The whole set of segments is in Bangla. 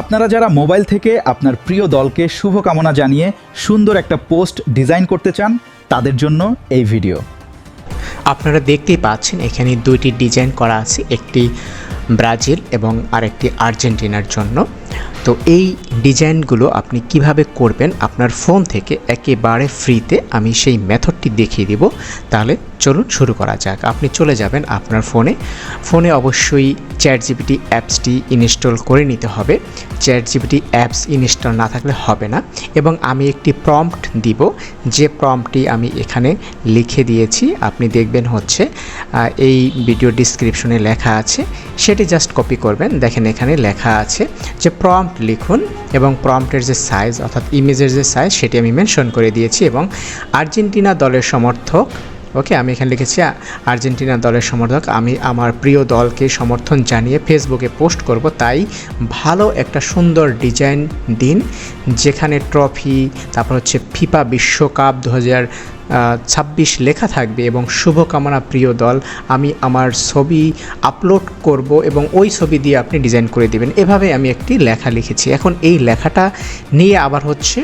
আপনারা যারা মোবাইল থেকে আপনার প্রিয় দলকে শুভকামনা জানিয়ে সুন্দর একটা পোস্ট ডিজাইন করতে চান তাদের জন্য এই ভিডিও। আপনারা দেখতেই পাচ্ছেন এখানে দুইটি ডিজাইন করা আছে, একটি ব্রাজিল এবং আরেকটি আর্জেন্টিনার জন্য। তো এই ডিজাইনগুলো আপনি কিভাবে করবেন আপনার ফোন থেকে একেবারে ফ্রিতে আমি সেই মেথডটি দেখিয়ে দিব। তাহলে চলুন শুরু করা যাক। আপনি চলে যাবেন আপনার ফোনে অবশ্যই চ্যাটজিপিটি অ্যাপসটি ইনস্টল করে নিতে হবে। চ্যাটজিপিটি অ্যাপস ইনস্টল না থাকলে হবে না। এবং আমি একটি প্রম্পট দিব, যে প্রম্পটটি আমি এখানে লিখে দিয়েছি। আপনি দেখবেন হচ্ছে এই ভিডিও ডিসক্রিপশনে লেখা আছে, সেটি জাস্ট কপি করবেন। দেখেন এখানে লেখা আছে যে প্রম্পট লিখুন এবং প্রম্পটের যে সাইজ অর্থাৎ ইমেজের যে সাইজ সেটি আমি মেনশন করে দিয়েছি। এবং আর্জেন্টিনা দলের সমর্থক, ওকে, আমি এখানে লিখেছি আর্জেন্টিনা দলের সমর্থক। আমি আমার প্রিয় দলকে সমর্থন জানিয়ে ফেসবুকে পোস্ট করব, তাই ভালো একটা সুন্দর ডিজাইন দিন যেখানে ট্রফি, তারপর হচ্ছে ফিফা বিশ্বকাপ 2026 লেখা থাকবে এবং শুভকামনা প্রিয় দল। আমি আমার ছবি আপলোড করব এবং ওই ছবি দিয়ে আপনি ডিজাইন করে দিবেন। এভাবে আমি একটি লেখা লিখেছি। এখন এই লেখাটা নিয়ে আবার হচ্ছে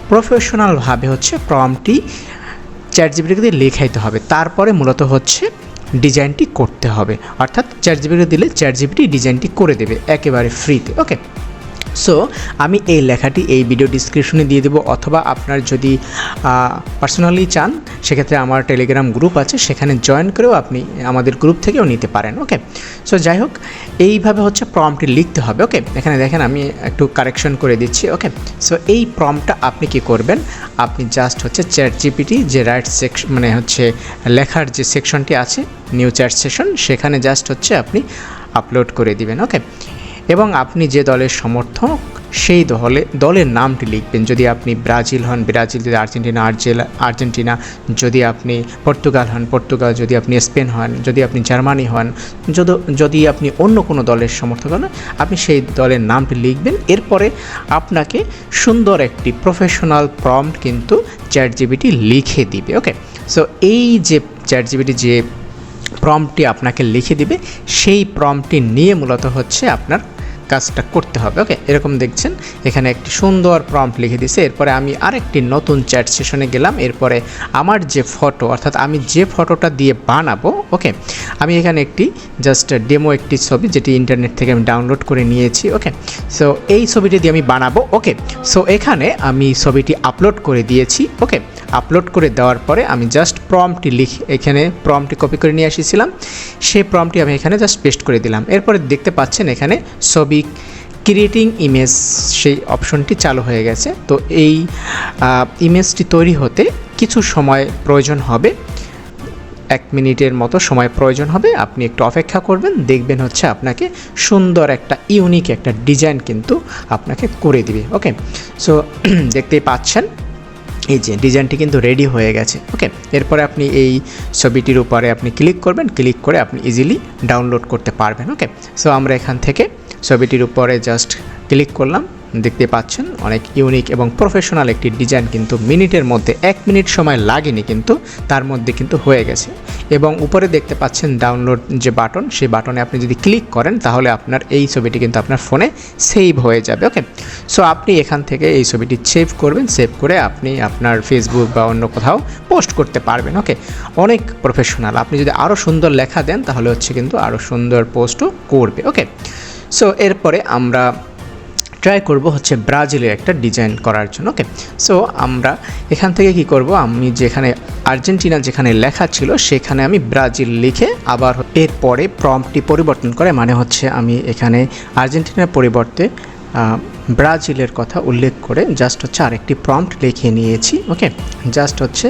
প্রফেশনালভাবে হচ্ছে প্রম্পটটি চ্যাটজিপিটিকে লেখাইতে হবে, তারপরে মূলত হচ্ছে ডিজাইনটি করতে হবে। অর্থাৎ চ্যাটজিপিটি দিলে চ্যাটজিপিটি ডিজাইনটি করে দেবে একেবারে ফ্রিতে। ওকে, সো আমি এই লেখাটি এই ভিডিও ডিসক্রিপশনে দিয়ে দেবো, অথবা আপনার যদি পার্সোনালি চান সেক্ষেত্রে আমার টেলিগ্রাম গ্রুপ আছে, সেখানে জয়েন করেও আপনি আমাদের গ্রুপ থেকেও নিতে পারেন। ওকে, সো যাই হোক, এইভাবে হচ্ছে প্রম্পটটি লিখতে হবে। ওকে, এখানে দেখেন আমি একটু কারেকশন করে দিচ্ছি। ওকে, সো এই প্রম্পটটা আপনি কি করবেন, আপনি জাস্ট হচ্ছে চ্যাটজিপিটি যে রাইট সেকশন মানে হচ্ছে লেখার যে সেকশনটি আছে নিউ চ্যাট সেশন, সেখানে জাস্ট হচ্ছে আপনি আপলোড করে দিবেন। ওকে, এবং আপনি যে দলের সমর্থক সেই দলের নামটি লিখবেন। যদি আপনি ব্রাজিল হন ব্রাজিল, যদি আর্জেন্টিনা, যদি আপনি পর্তুগাল হন পর্তুগাল, যদি আপনি স্পেন হন, যদি আপনি জার্মানি হন, যদি আপনি অন্য কোনো দলের সমর্থক হন, আপনি সেই দলের নামটি লিখবেন। এরপরে আপনাকে সুন্দর একটি প্রফেশনাল প্রম্পট কিন্তু চ্যাটজিপিটি লিখে দিবে। ওকে, সো এই যে চ্যাটজিপিটি যে প্রম্পটটি আপনাকে লিখে দিবে, সেই প্রম্পটটি নিয়ে মূলত হচ্ছে আপনার কাজটা করতে হবে। ওকে, এরকম দেখছেন এখানে একটি সুন্দর প্রম্পট লিখে দিয়েছে। এরপরে আমি আরেকটি নতুন চ্যাট সেশনে গেলাম। এরপরে আমার যে ফটো অর্থাৎ আমি যে ফটোটা দিয়ে বানাবো, ওকে, আমি এখানে একটি জাস্ট ডেমো একটি ছবি যেটি ইন্টারনেট থেকে আমি ডাউনলোড করে নিয়েছি। ওকে, সো এই ছবিটি দিয়ে আমি বানাবো। ওকে, সো এখানে আমি ছবিটি আপলোড করে দিয়েছি। ওকে, আপলোড করে দেওয়ার পরে আমি জাস্ট প্রম্পটটি এখানে প্রম্পটটি কপি করে নিয়ে এসেছিলাম, সেই প্রম্পটটি আমি এখানে জাস্ট পেস্ট করে দিলাম। এরপরে দেখতে পাচ্ছেন এখানে ছবি ক্রিয়েটিং ইমেজ সেই অপশনটি চালু হয়ে গেছে। তো এই ইমেজটি তৈরি হতে কিছু সময় প্রয়োজন হবে, 1 মিনিটের মতো সময় প্রয়োজন হবে। আপনি একটু অপেক্ষা করবেন, দেখবেন হচ্ছে আপনাকে সুন্দর একটা ইউনিক একটা ডিজাইন কিন্তু আপনাকে করে দিবে। ওকে, সো দেখতেই পাচ্ছেন এই যে ডিজাইনটি কিন্তু রেডি হয়ে গেছে। ওকে, এরপরে আপনি এই ছবিটির উপরে আপনি ক্লিক করবেন, ক্লিক করে আপনি ইজিলি ডাউনলোড করতে পারবেন। ওকে, সো আমরা এখান থেকে ছবিটির উপরে জাস্ট ক্লিক করলাম, দেখতে পাচ্ছেন অনেক ইউনিক এবং প্রফেশনাল একটি ডিজাইন কিন্তু মিনিটের মধ্যে, 1 মিনিট সময় লাগেনি কিন্তু তার মধ্যে কিন্তু হয়ে গেছে। এবং উপরে দেখতে পাচ্ছেন ডাউনলোড যে বাটন, সেই বাটনে আপনি যদি ক্লিক করেন তাহলে আপনার এই ছবিটি কিন্তু আপনার ফোনে সেভ হয়ে যাবে। ওকে, সো আপনি এখান থেকে এই ছবিটি সেভ করবেন, সেভ করে আপনি আপনার ফেসবুক বা অন্য কোথাও পোস্ট করতে পারবেন। ওকে, অনেক প্রফেশনাল। আপনি যদি আরও সুন্দর লেখা দেন তাহলে হচ্ছে কিন্তু আরও সুন্দর পোস্টও করবে। ওকে, সো এরপরে আমরা ট্রাই করব হচ্ছে ব্রাজিলের একটা ডিজাইন করার জন্য। ওকে, সো আমরা এখান থেকে কি করব, আমি যেখানে আর্জেন্টিনা যেখানে লেখা ছিল সেখানে আমি ব্রাজিল লিখে আবার এরপরে প্রম্পটটি পরিবর্তন করে, মানে হচ্ছে আমি এখানে আর্জেন্টিনার পরিবর্তে ব্রাজিলের কথা উল্লেখ করে জাস্ট হচ্ছে আরেকটি প্রম্পট লিখে নিয়েছি। ওকে, জাস্ট হচ্ছে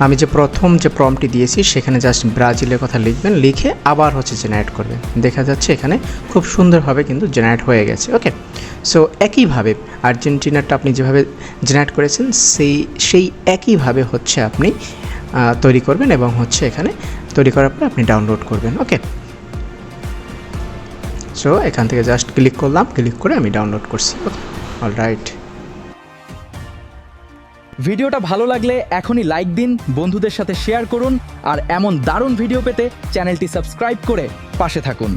আমি যে প্রথম যে প্রম্পটটি দিয়েছি সেখানে জাস্ট ব্রাজিলের কথা লিখবেন, লিখে আবার হচ্ছে জেনারেট করবেন। দেখা যাচ্ছে এখানে খুব সুন্দরভাবে কিন্তু জেনারেট হয়ে গেছে। ওকে, সো একইভাবে আর্জেন্টিনাটা আপনি যেভাবে জেনারেট করেছেন সেই একইভাবে হচ্ছে আপনি তৈরি করবেন এবং হচ্ছে এখানে তৈরি করার পরে আপনি ডাউনলোড করবেন। ওকে, সো এখান থেকে জাস্ট ক্লিক করলাম, ক্লিক করে আমি ডাউনলোড করছি। ওকে, অলরাইট। ভিডিওটা ভালো লাগলে এখনই লাইক দিন, বন্ধুদের সাথে শেয়ার করুন, আর এমন দারুণ ভিডিও পেতে চ্যানেলটি সাবস্ক্রাইব করে পাশে থাকুন।